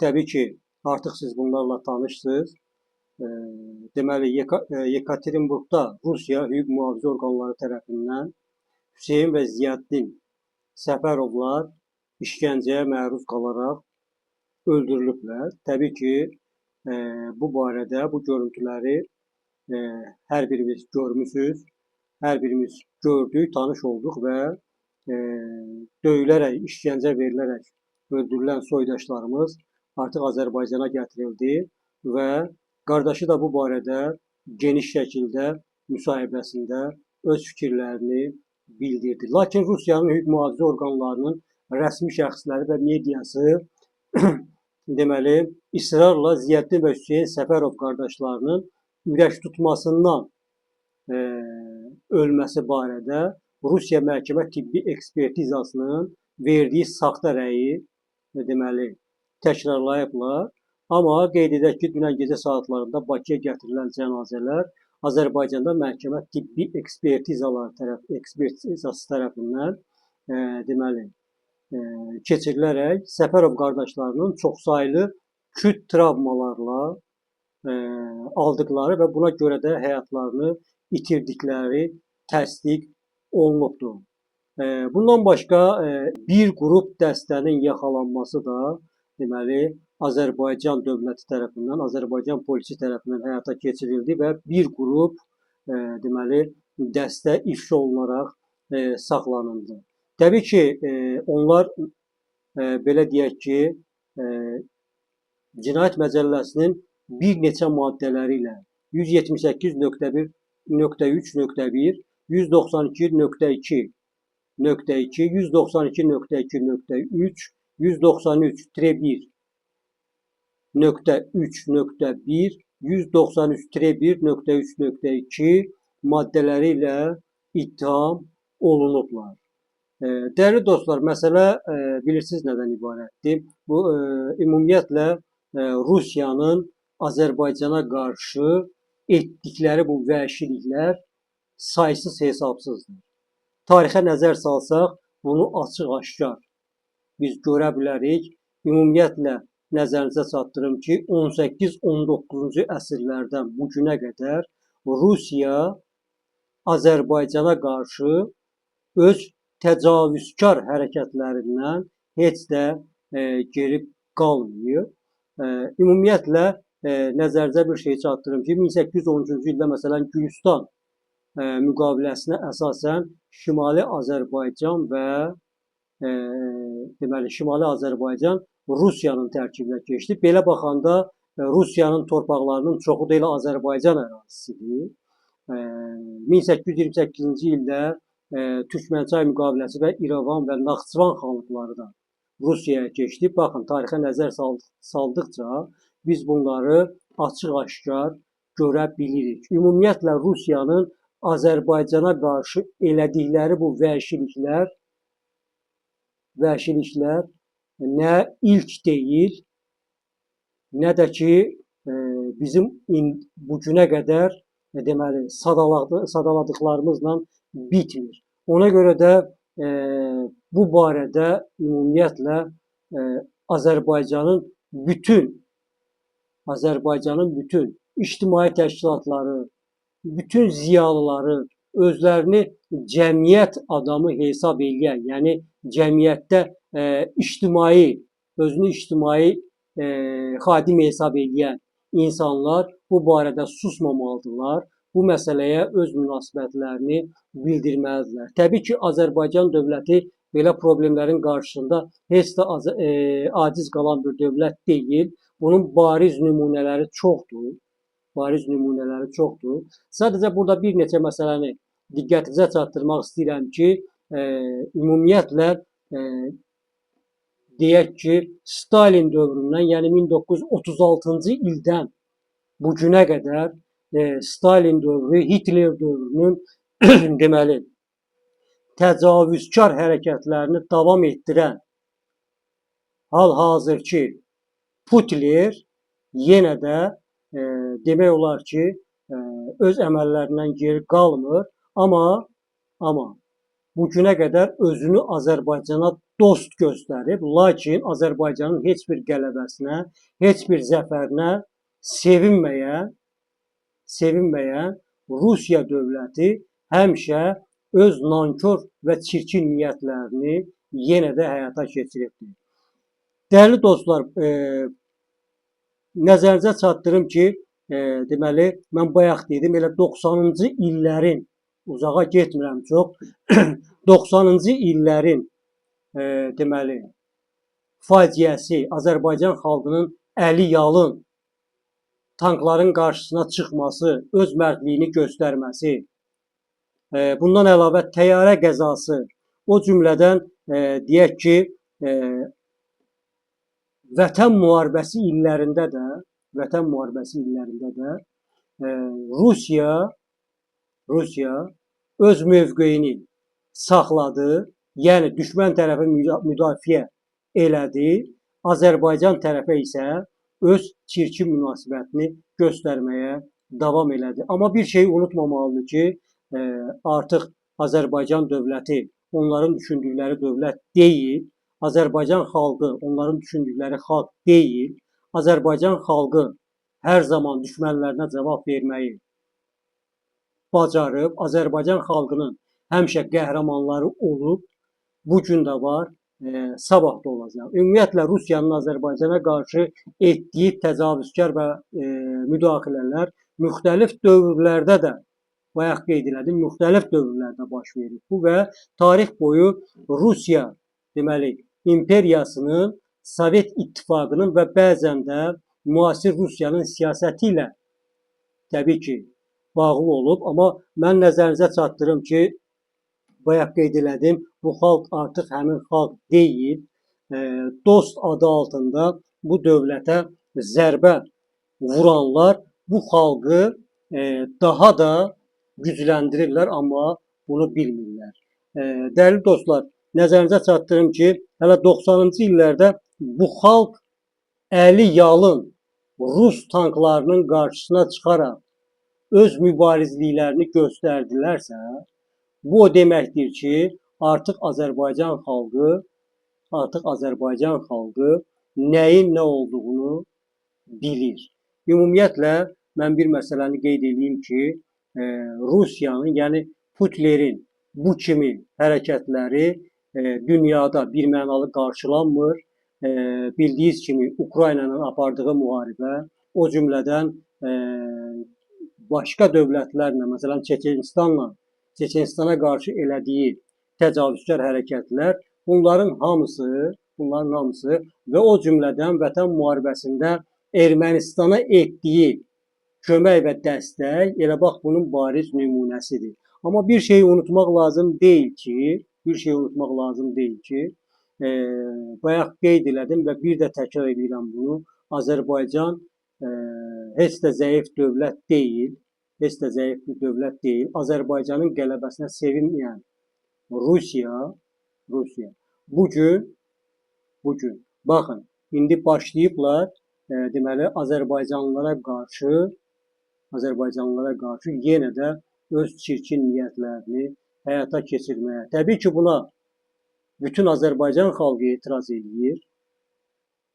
Təbii ki, artıq siz bunlarla tanışsınız. E, Deməli, Yekaterinburqda Rusiya hüquq mühafizə orqanları tərəfindən Hüseyn və Ziyaddin Səfərovlar işgəncəyə məruz qalaraq öldürülüblər. Təbii ki, bu barədə bu görüntüləri hər birimiz görmüşüz, hər birimiz gördük, tanış olduq və döyülərək, işgəncə verilərək öldürülən soydaşlarımız artıq Azərbaycana gətirildi və qardaşı da bu barədə geniş şəkildə müsahibəsində öz fikirlərini bildirdi. Lakin Rusiyanın hüquq mühafizə orqanlarının rəsmi şəxsləri və mediası deməli israrla Ziyaddin və Hüseyn Səfərov qardaşlarının ürək tutmasından ölməsi barədə Rusiya məhkəmə tibbi ekspertizasının verdiyi saxta rəyi deməli təkrarlayıblar. Amma qeyd edək ki, dünən gecə saatlarında Bakıya gətirilən cənazələr Azərbaycanda məhkəmə tibbi ekspertizası tərəfindən deməli keçirilərək Səfərov qardaşlarının çoxsaylı küt travmalarla aldıqları və buna görə də həyatlarını itirdikləri təsdiq olunubdur. Bundan başqa bir qrup dəstənin yaxalanması da deməli Azərbaycan dövləti tərəfindən, Azərbaycan polisi tərəfindən həyata keçirildi və bir qrup deməli dəstə ifşa olunaraq saxlanıldı. Təbii ki, onlar belə deyək ki, Cinayət Məcəlləsinin bir neçə maddələri ilə 178.1.3.1, 192.2.2, 192.2.3, 193.1, 193.1.3.2 maddələri ilə ittiham olunublar. Dəyərli dostlar, məsələ bilirsiniz nədən ibarətdir? Bu ümumiyyətlə Rusiyanın Azərbaycana qarşı etdikləri bu vəhşiliklər saysız hesabsızdır. Tarixə nəzər salsaq, bunu açıq-aşkar biz görə bilərik. Ümumiyyətlə nəzərinizə çatdırım ki, 18-19-cu əsrlərdən bu günə qədər Rusiya Azərbaycana qarşı öz təcavüzkar hərəkətlərindən heç də geri qalmıyor. Ümumiyyətlə nəzərinizə bir şey çatdırım ki, 1813-cü ildə məsələn Gülüstan müqaviləsinə əsasən Şimali Azərbaycan və deməli Şimali Azərbaycan Rusiyanın tərkibinə keçdi. Belə baxanda Rusiyanın torpaqlarının çoxu da elə Azərbaycan ərazisidir. 1828-ci ildə Türkmənçay müqaviləsi və İrəvan və Naxçıvan xanlıqları da Rusiyaya keçdi. Baxın, tarixə nəzər saldıqca biz bunları açıq-aşkar görə bilirik. Ümumiyyətlə Rusiyanın Azərbaycana qarşı elədikləri bu vəhşiliklər nə ilk deyil, nə də ki bizim bu günə qədər deməli sadaladıqlarımızla bitmir. Ona görə də bu barədə ümumiyyətlə Azərbaycanın bütün ictimai təşkilatları, bütün ziyalıları özlərini cəmiyyət adamı hesab edən, yəni cəmiyyətdə özünü ictimai xadim hesab edən insanlar bu barədə susmamalıdırlar. Bu məsələyə öz münasibətlərini bildirməlidirlər. Təbii ki, Azərbaycan dövləti belə problemlərin qarşısında heç də aciz qalan bir dövlət deyil. Bunun bariz nümunələri çoxdur. Sadəcə burada bir neçə məsələni diqqətinizə çatdırmaq istəyirəm ki, ümumiyyətlə deyək ki, Stalin dövründən, yəni 1936-cı ildən bu günə qədər Stalin dövrü, Hitler dövrünün deməli təcavüzkar hərəkətlərini davam etdirən hal-hazırki Putler yenə də demək olar ki, öz əməllərindən geri qalmır, amma bu günə qədər özünü Azərbaycana dost göstərib, lakin Azərbaycanın heç bir qələbəsinə, heç bir zəfərinə sevinməyən Rusiya dövləti həmişə öz nankor və çirkin niyyətlərini yenə də həyata keçiribdir. Dəyərli dostlar, nəzərinizə çatdırım ki, deməli, mən bayaq dedim, elə 90-cı illərin, uzağa getmirəm çox, 90-cı illərin deməli, faciəsi, Azərbaycan xalqının əli yalın tankların qarşısına çıxması, öz mərdliyini göstərməsi, bundan əlavə təyyarə qəzası, o cümlədən deyək ki, Vətən müharibəsi illərində də Rusiya öz mövqeyini saxladı, yəni düşmən tərəfi müdafiə elədi, Azərbaycan tərəfə isə öz çirkin münasibətini göstərməyə davam elədi. Amma bir şey unutmamalıdır ki, artıq Azərbaycan dövləti onların düşündükləri dövlət deyil, Azərbaycan xalqı onların düşündükləri xalq deyil, Azərbaycan xalqı hər zaman düşmənlərinə cavab verməyi bacarıb, Azərbaycan xalqının həmişə qəhrəmanları olub, bu gün də var, sabah da olacaq. Ümumiyyətlə, Rusiyanın Azərbaycana qarşı etdiyi təcavüzkar və müdaxilələr müxtəlif dövrlərdə də, bayaq qeyd elədim, müxtəlif dövrlərdə baş verir. Bu və tarix boyu Rusiya, deməli, imperiyasının, Sovet İttifaqının və bəzən də müasir Rusiyanın siyasəti ilə təbii ki, bağlı olub. Amma mən nəzərinizə çatdırım ki, bayaq qeyd elədim, bu xalq artıq həmin xalq deyil. Dost adı altında bu dövlətə zərbə vuranlar bu xalqı daha da gücləndirirlər, amma bunu bilmirlər. Dəyərli dostlar, nəzərinizə çatdırım ki, hələ 90-cı illərdə bu xalq əli yalın Rus tanklarının qarşısına çıxaraq öz mübarizliklərini göstərdilərsə, bu o deməkdir ki, artıq Azərbaycan xalqı nəyin nə olduğunu bilir. Ümumiyyətlə, mən bir məsələni qeyd edeyim ki, Rusiyanın, yəni Putlerin bu kimi hərəkətləri dünyada birmənalı qarşılanmır. Bildiyiniz kimi, Ukraynanın apardığı müharibə, o cümlədən başqa dövlətlərlə, məsələn, Çeçenistana qarşı elədiyi təcavüzkar hərəkətlər, bunların hamısı və o cümlədən Vətən müharibəsində Ermənistana etdiyi kömək və dəstək, elə bax, bunun bariz nümunəsidir. Amma bir şeyi unutmaq lazım deyil ki, bayaq qeyd elədim və bir də təkrar edirəm bunu, Azərbaycan heç də zəif dövlət deyil, Azərbaycanın qələbəsinə sevinməyən Rusiya bu gün, baxın, indi başlayıblar, deməli, Azərbaycanlılara qarşı yenə də öz çirkin niyyətlərini həyata keçirməyə. Təbii ki, buna bütün Azərbaycan xalqı etiraz edir,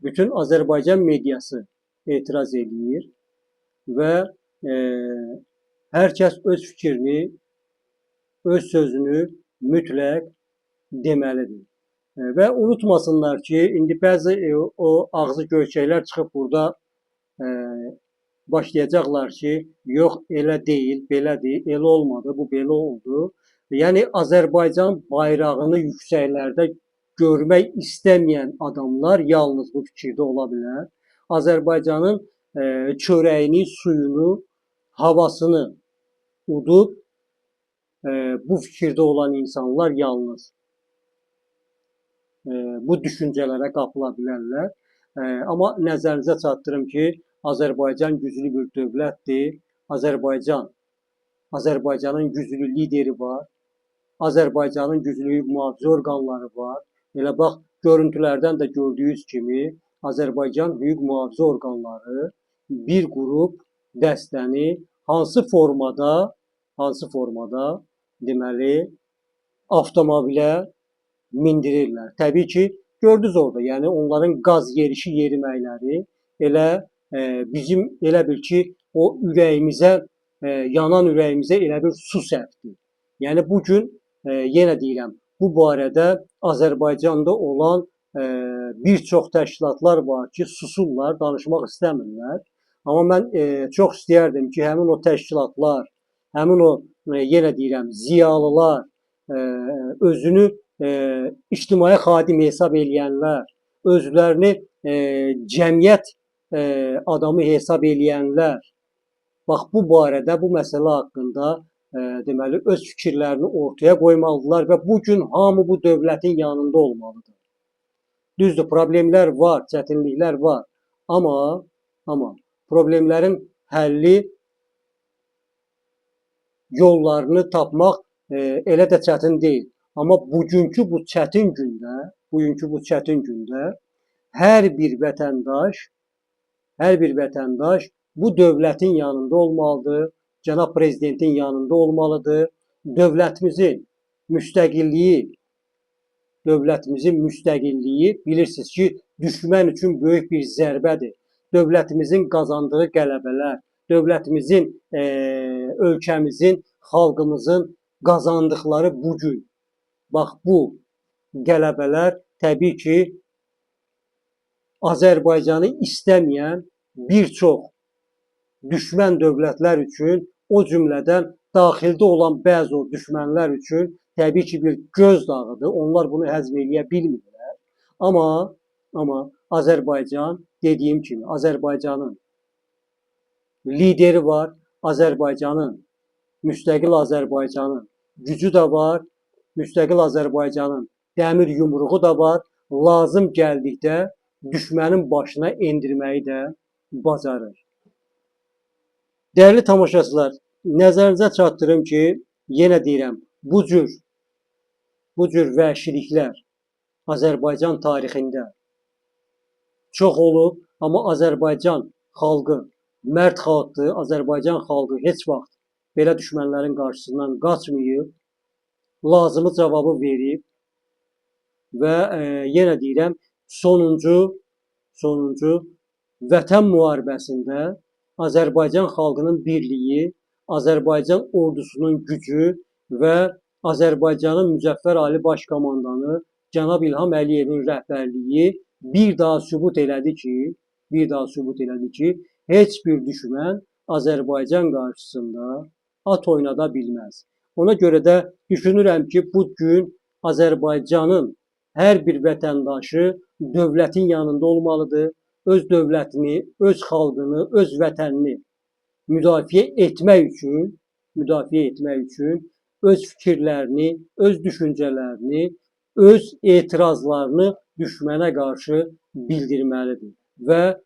bütün Azərbaycan mediası etiraz edir və hər kəs öz fikrini, öz sözünü mütləq deməlidir. Və unutmasınlar ki, indi bəzi o ağzı göyçəklər çıxıb burada başlayacaqlar ki, yox, elə deyil, belədir, elə olmadı, bu belə oldu. Yəni, Azərbaycan bayrağını yüksəklərdə görmək istəməyən adamlar yalnız bu fikirdə ola bilər. Azərbaycanın çörəyini, suyunu, havasını udub bu fikirdə olan insanlar yalnız bu düşüncələrə qapıla bilərlər. Amma nəzərinizə çatdırım ki, Azərbaycan güclü bir dövlətdir. Azərbaycanın güclü lideri var. Azərbaycanın güclü mühafizə orqanları var. Elə bax, görüntülərdən də gördüyünüz kimi, Azərbaycan hüquq mühafizə orqanları bir qrup dəstəni hansı formada deməli, avtomobilə mindirirlər. Təbii ki, gördünüz orada, yəni onların qaz yerişi yeriməkləri elə bizim elə bil ki, o ürəyimizə, yanan ürəyimizə elə bir su səpdi. Yəni bu gün yenə deyirəm, bu barədə Azərbaycanda olan bir çox təşkilatlar var ki, susurlar, danışmaq istəmirlər. Amma mən çox istəyərdim ki, həmin o təşkilatlar, həmin o yenə deyirəm, ziyalılar, özünü ictimai xadim hesab eləyənlər, özlərini cəmiyyət adamı hesab eləyənlər, bax bu barədə, bu məsələ haqqında deməli öz fikirlərini ortaya qoymalıdırlar və bu gün hamı bu dövlətin yanında olmalıdır. Düzdür, problemlər var, çətinliklər var. Amma problemlərin həlli yollarını tapmaq elə də çətin deyil. Amma bugünkü bu çətin gündə hər bir vətəndaş bu dövlətin yanında olmalıdır, cənab prezidentin yanında olmalıdır. Dövlətimizin müstəqilliyi bilirsiniz ki, düşmən üçün böyük bir zərbədir. Dövlətimizin qazandığı qələbələr, dövlətimizin, ölkəmizin, xalqımızın qazandıqları bugün, bax bu qələbələr təbii ki, Azərbaycanı istəməyən bir çox düşmən dövlətlər üçün, o cümlədən daxildə olan bəzi o düşmənlər üçün təbii ki, bir gözdağıdır. Onlar bunu həzm eləyə bilmirlər. Amma Azərbaycan, dediyim kimi, Azərbaycanın lideri var, müstəqil Azərbaycanın gücü də var, müstəqil Azərbaycanın dəmir yumruğu da var. Lazım gəldikdə düşmənin başına endirməyi də bacarır. Dəyərli tamaşaçılar, nəzərinizə çatdırım ki, yenə deyirəm, bu cür vəhşiliklər Azərbaycan tarixində çox olub, amma Azərbaycan xalqı mərd xalqdır. Azərbaycan xalqı heç vaxt belə düşmənlərin qarşısından qaçmayıb, lazımı cavabı verib və yenə deyirəm, sonuncu vətən müharibəsində Azərbaycan xalqının birliyi, Azərbaycan ordusunun gücü və Azərbaycanın müzəffər ali baş komandanı cənab İlham Əliyevin rəhbərliyi bir daha sübut elədi ki, heç bir düşmən Azərbaycan qarşısında at oynada bilməz. Ona görə də düşünürəm ki, bu gün Azərbaycanın hər bir vətəndaşı dövlətin yanında olmalıdır. Öz dövlətini, öz xalqını, öz vətənini müdafiə etmək üçün öz fikirlərini, öz düşüncələrini, öz etirazlarını düşmənə qarşı bildirməlidir. Və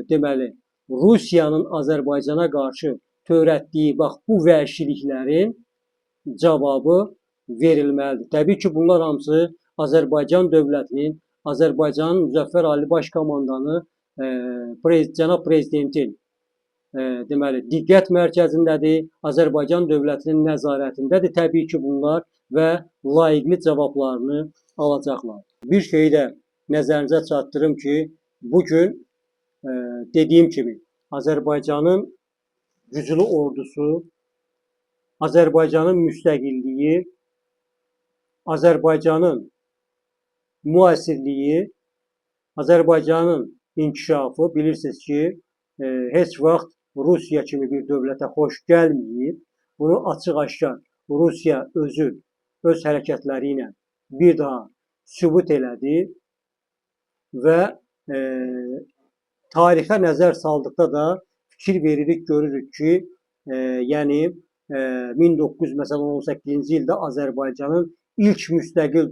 deməli, Rusiyanın Azərbaycana qarşı törətdiyi bax bu vəhşiliklərin cavabı verilməlidir. Təbii ki, bunlar hamısı Azərbaycan dövlətinin, Azərbaycanın müzəffər ali baş komandanı cənab prezidentin deməli diqqət mərkəzindədir, Azərbaycan dövlətinin nəzarətindədir təbii ki bunlar və layiqli cavablarını alacaqlar. Bir şeyi də nəzərinizə çatdırım ki, bugün dediyim kimi Azərbaycanın güclü ordusu, Azərbaycanın müstəqilliyi, Azərbaycanın müasirliyi, Azərbaycanın inkişafı bilirsiniz ki, heç vaxt Rusiya kimi bir dövlətə xoş gəlməyib. Bunu açıq-aşkar Rusiya özü öz hərəkətləri ilə bir daha sübut elədi və tarixə nəzər saldıqda da fikir veririk, görürük ki, yəni 1918-ci ildə Azərbaycanın ilk müstəqil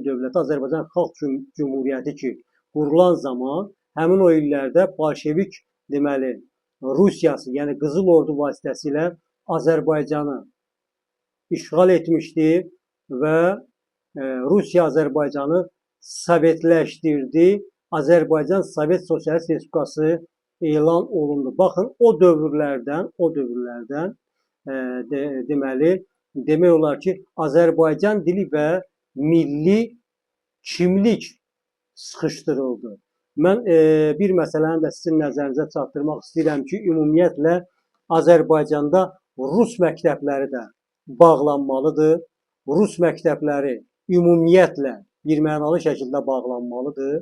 dövləti Azərbaycan Xalq Cümhuriyyəti ki, qurulan zaman həmin o illərdə bolşevik deməli Rusiyası, yəni Qızıl Ordu vasitəsilə Azərbaycanı işğal etmişdi və Rusiya Azərbaycanı sovetləşdirdi. Azərbaycan Sovet Sosialist Respublikası elan olundu. Baxın, o dövrlərdən deməli demək olar ki, Azərbaycan dili və milli kimlik sıxışdırıldı. Mən bir məsələni də sizin nəzərinizə çatdırmaq istəyirəm ki, ümumiyyətlə Azərbaycanda rus məktəbləri də bağlanmalıdır. Rus məktəbləri ümumiyyətlə birmənalı şəkildə bağlanmalıdır.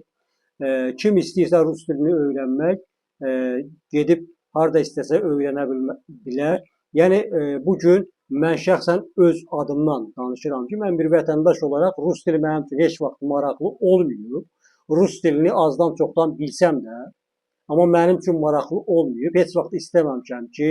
Kim istəyirsə rus dilini öyrənmək, gedib harda istəsə öyrənə bilər. Yəni bugün mən şəxsən öz adımdan danışıram ki, mən bir vətəndaş olaraq rus dili mənim üçün heç vaxt maraqlı olmayıb. Rus dilini azdan çoxdan bilsəm də, amma mənim üçün maraqlı olmayıb. Heç vaxt istəməmişəm ki,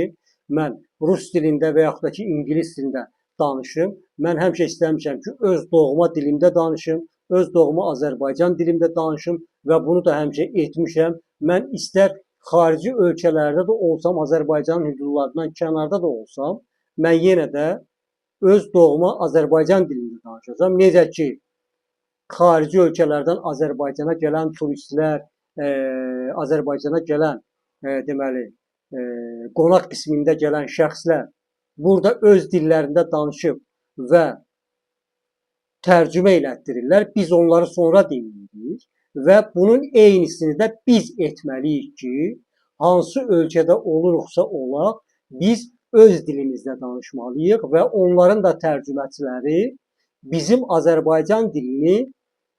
mən rus dilində və yaxud da ki, ingilis dilində danışım. Mən həmişə istəmişəm ki, öz doğma dilimdə danışım, öz doğma Azərbaycan dilimdə danışım və bunu da həmişə etmişəm. Mən istər xarici ölkələrdə də olsam, Azərbaycanın hüdudlarından kənarda da olsam, mən yenə də öz doğma Azərbaycan dilində danışacağam. Necə ki, xarici ölkələrdən Azərbaycana gələn turistlər, Azərbaycana gələn deməli qonaq qismində gələn şəxslər burada öz dillərində danışıb və tərcümə elətdirirlər. Biz onları sonra dinləyirik və bunun eynisini də biz etməliyik ki, hansı ölkədə oluruqsa olaq, biz öz dilimizdə danışmalıyıq və onların da tərcüməçiləri bizim Azərbaycan dilini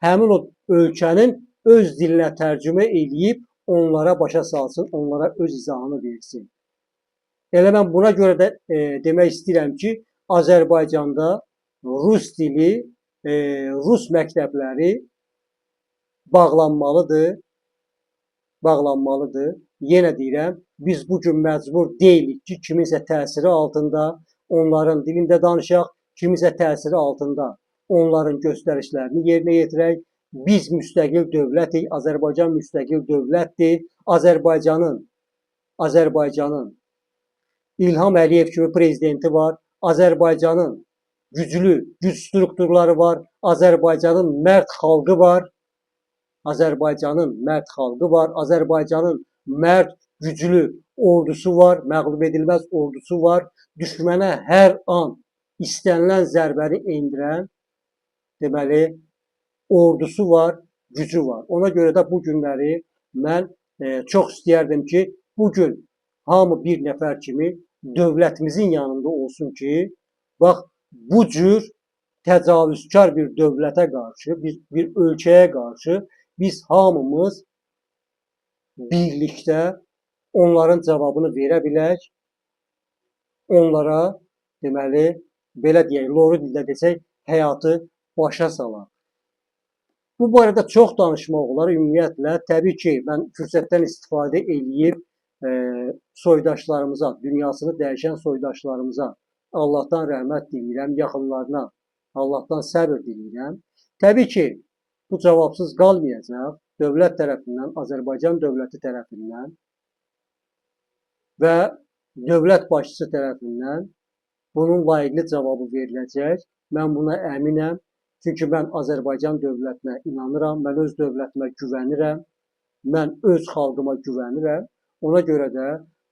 həmin o ölkənin öz dilinə tərcümə eləyib onlara başa salsın, onlara öz izahını versin. Elə mən buna görə də demək istəyirəm ki, Azərbaycanda rus dili, rus məktəbləri bağlanmalıdır. Yenə deyirəm, biz bugün məcbur deyilik ki, kiminsə təsiri altında onların dilində danışaq, kiminsə təsiri altında onların göstərişlərini yerinə yetirək. Biz müstəqil dövlətik, Azərbaycan müstəqil dövlətdir. Azərbaycanın İlham Əliyev kimi prezidenti var. Azərbaycanın güclü güc strukturları var. Azərbaycanın mərd xalqı var. Azərbaycanın mərd güclü ordusu var, məğlub edilməz ordusu var. Düşmənə hər an istənilən zərbəni endirən deməli ordusu var, gücü var. Ona görə də bu günləri mən çox istəyərdim ki, bugün hamı bir nəfər kimi dövlətimizin yanında olsun ki, bax bu cür təcavüzkar bir dövlətə qarşı, bir ölkəyə qarşı biz hamımız birlikdə onların cavabını verə bilək. Onlara deməli, belə deyək, loru dildə desək, həyatı başa salaq. Bu barədə çox danışmaq olar ümumiyyətlə. Təbii ki, mən fürsətdən istifadə eləyib soydaşlarımıza, dünyasını dəyişən soydaşlarımıza Allahdan rəhmət diləyirəm, yaxınlarına Allahdan səbr diləyirəm. Təbii ki, bu cavabsız qalmayacaq dövlət tərəfindən, Azərbaycan dövləti tərəfindən və dövlət başçısı tərəfindən bunun layiqli cavabı veriləcək. Mən buna əminəm. Çünki mən Azərbaycan dövlətinə inanıram, mən öz dövlətimə güvənirəm, mən öz xalqıma güvənirəm. Ona görə də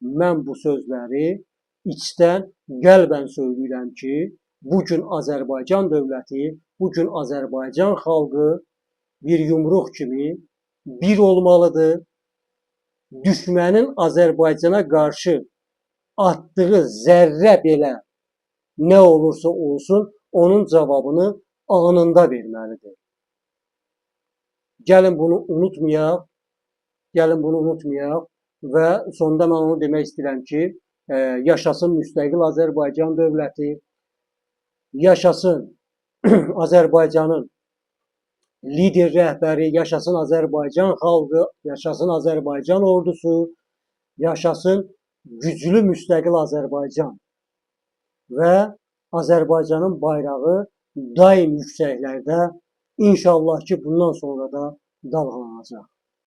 mən bu sözləri içdən, qəlbən söyləyirəm ki, bugün Azərbaycan dövləti, bugün Azərbaycan xalqı bir yumruq kimi bir olmalıdır. Düşmənin Azərbaycana qarşı atdığı zərrə belə nə olursa olsun, onun cavabını anında verməlidir. Gəlin bunu unutmayaq və sonda mən onu demək istəyirəm ki, yaşasın müstəqil Azərbaycan dövləti, yaşasın Azərbaycanın lider rəhbəri, yaşasın Azərbaycan xalqı, yaşasın Azərbaycan ordusu, yaşasın güclü müstəqil Azərbaycan və Azərbaycanın bayrağı daim yüksəklərdə inşallah ki bundan sonra da dalğalanacaq.